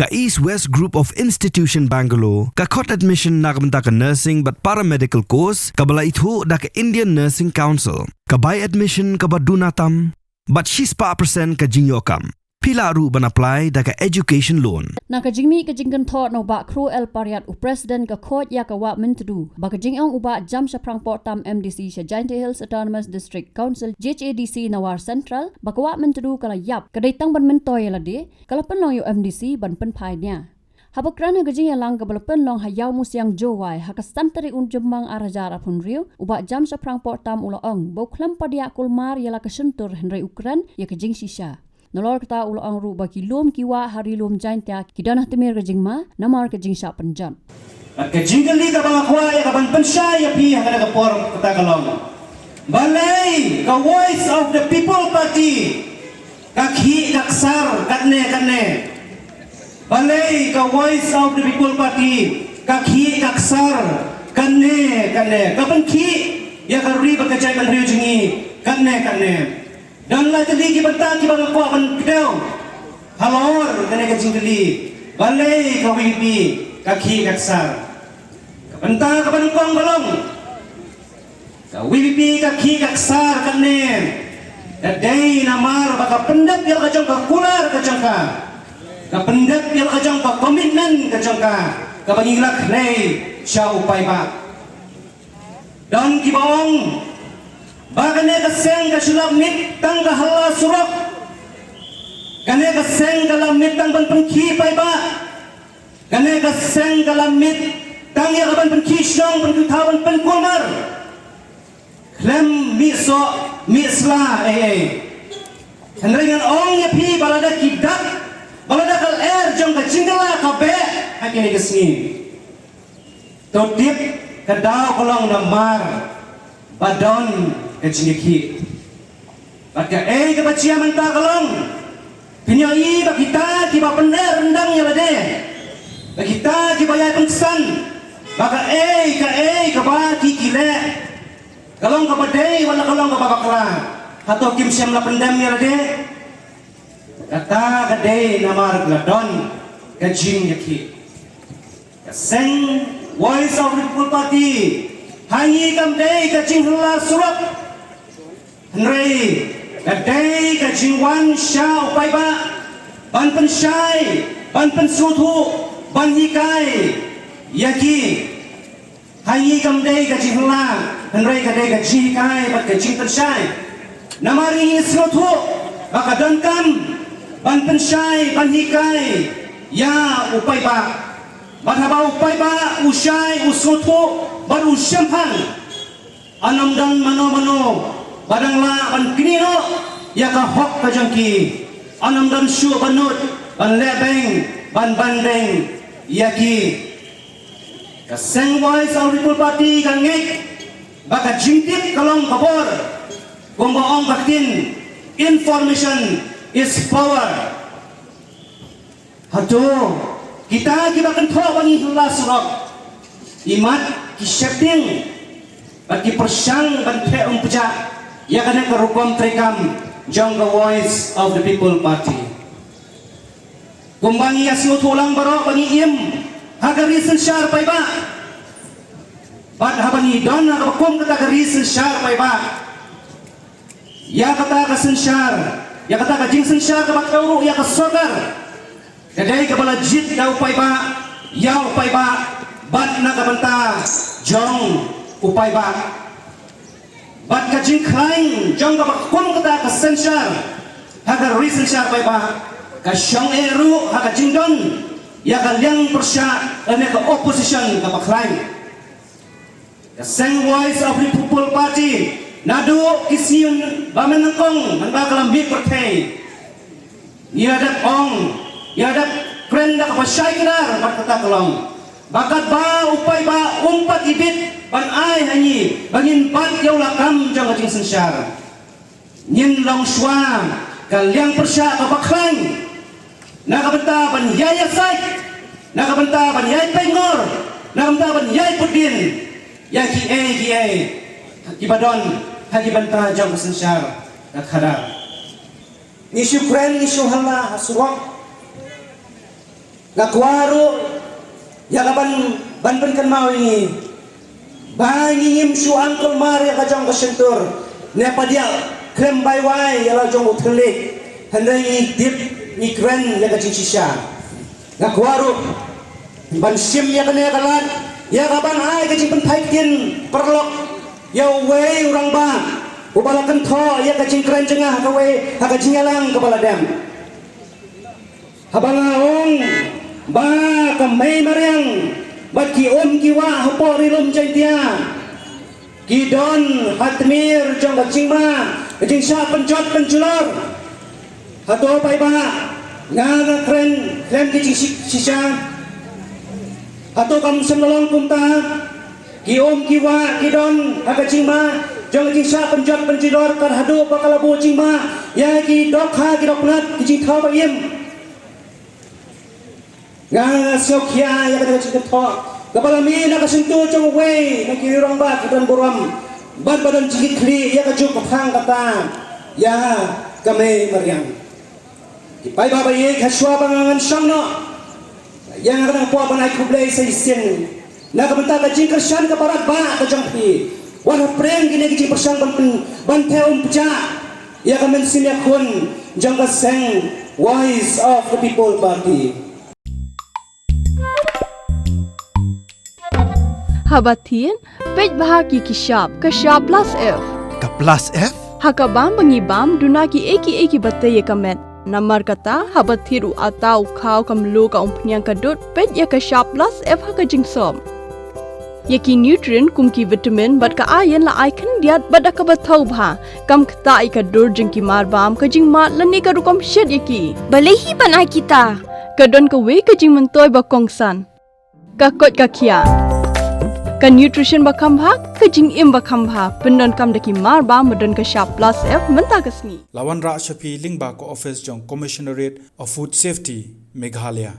ka East West Group of Institution Bangalore, ka court admission na kabanta ka nursing but paramedical course, ka bala itu da ka Indian Nursing Council, ka buy admission ka ba dunatam, but she's pa percent ka jinyokam. Pila ru ban apply da ka education loan. Na ka jingmi ka jinggan thot no ba kru el pariat u president ka court ya ka wa mentu ba ka jingong uba jam sa prang portam MDC sa Giant Hills Autonomous District Council JHADC Nawar Central ba ka wa mentu kala yap ka daitang ban mentoy la de kala penlong yu MDC ban pen phai nya. Habakran ha gajing lang ka balapen long hayaw musyang jowai ha ka santari un jemang arajara pun riu uba jam sa prang portam uloong bo klam padia kulmar yala ka sentur Henry Ukran ya ka jing shisha. Nolor kata ulo ang ru bagi lom kiwa hari lom jain tia kidanah temir kajing ma namar kajing sya penjam. At kajing kali ka bang akwa ya ka ban pensya ya pi ha ka por kata kalong. Balay ka voice of the people party kakhi kaksar katne. Balay ka voice of the people party kakhi kaksar katne. Kapan ki ya ka ri ba kajai ban riu jingi katne. Dan lah tadi kita bertanya bang aku akan kedau, halor kena kacing keli, balai kau wipi kaki kaksar, bentang kapan kong balong, kau wipi kaki kaksar kanen, dadai namar baka pendak biar kacang kular kacang ka pendak biar kacang komitmen kacang ka bangilak lei syau pai ba, dan kibong. Bagane ka seng ka sulap mit tang ka hala surok. Gane ka seng ka lamit tang ban pengki pai ba. Gane ka seng ka lamit tang ya ban pengki syong ban kutaban pen kulmar. Klem miso misla Henry ngan ong ya pi balada kidak balada kal jong ka jingala ka be hakini kesni. Todip kadau kolong namar badon kecingki. Maka ke bacia mentah kalong. Penyai bagi kita kiba benar rendang ya lade. Bagi kita kiba ya pengsan. Maka ke bagi kile. Kalong ke badai wala kalong ke babakla. Atau kim siam la pendam ya lade. Kata kadai namar gladon kecing yaki. Seng voice of the people party. Hangi kam dei kecing hela surat. Henry, kadai kajing wan sya upai ba, ban pen syai, ban pen sutu, ban hikai, yaki, hangi kam dai kajing hela, Henry kadai kajing hikai, bat kajing pen syai, namari sutu, baka dankam, ban pen syai, ban hikai, ya upai ba, bat haba upai ba, usyai, usutu, bat usyampan, anam dan mano. Badang la ban kinino ya ka hok ka jangki anam dan syu banut ban lebeng ban bandeng yaki ka seng voice of people party kan ngik baka jingtip kalong kabor gomboong baktin information is power hatu kita kibakan tho wangi hula surok imat ki setting bagi persang ban the umpja ya kena kerukum trekam jong the voice of the people party. Kumbangi ya siu tulang barok bangi im haga reason syar pai ba. Bad habani don haga kum kata reason syar pai ba. Ya kata ka sensyar, ya kata ka jing sensyar ka bakau ya ka sogar. Kadai ka bala jit da upai ba, ya upai ba, bad na ka banta jong upai ba. Bat kajing klain jong ka bakum kata ka sensyar haga reason syar pai ba ka syong eru haga jingdon ya ka liang persya ane ka opposition ka baklain ka seng voice of the people party nadu kisiun bamenengkong man ba kalambi pertei ya dat ong ya dat kren da ka syai kinar bat kata kalong bakat ba upai ba umpat ibit ban ai hanyi bangin pat yau lakam jang kajing sensyar nyin long shwa kaliang persya ka baklang nakabenta ban yaya sai nakabenta ban yai pengor nakabenta ban yai pudin yang ki kibadon hagi benta jang sensyar nakada ni syukran ni syuhalla surok Ngakwaro ya kaban banpen kan mau ini bangingim su angkol mari ka jong ka sentur ne padia krem bai wai ya la jong utelik handai dip ni kren ya ka cicisha ngakwaro ban sim ya ka ne kalat ya kaban ai ka cing pentai tin perlok ya we urang ba ubalakan tho ya ka cing kren jengah ka we ha ka cingalang kepala dam habangaong ba kamay mariang bat ki kiwa hapo rilom jaitia ki don hatmir jong gacingma gacing sa pencot penculor hato pai ba nga kren ki sisa hato kam semlolong kumta ki kiwa ki don hagacingma jong gacing sa pencot penculor kar hado pakalabu cingma ya ki dokha ki doknat ki cing thau ba yem nga siokya ya kada cing tho kapala mi na kasintu jong we na ki rong ba kitan buram bad badan cing kli ya ka juk phang kata ya kame mariang ki pai baba ye khaswa bangangan samno yang kadang po banai kublai sai sen na ka benta ka cing kersan ka parat ba ka jong pi wan preng gini ki persang ban theo pja ya ka men sim ya khun jong ka seng voice of the people party Habatin, pej bahagi kishab, kashab plus F. Ka plus F? Hakabam bangibam, dunaki eki bataye kamet. Namar kata, habathiru atau kau kamlu ka umpnyang kadut, pej ya kashab plus F haka jingsom. Yaki nutrient kumki vitamin, bat ka ayan la aikan diat bat akabatau bha. Kam kata ikadur jingki marbam, ka jingmat lani ka rukam syed yaki. Balehi panai kita. Kadon ka we ka jing mentoy bakongsan. Kakot kakia. Ka nutrition bakam bha, ka jing im bakam bha, pendon kam daki mar ba madon ka sharp plus F menta kasni. Lawan Ra Shafi Lingba ko office jong Commissionerate of Food Safety Meghalaya.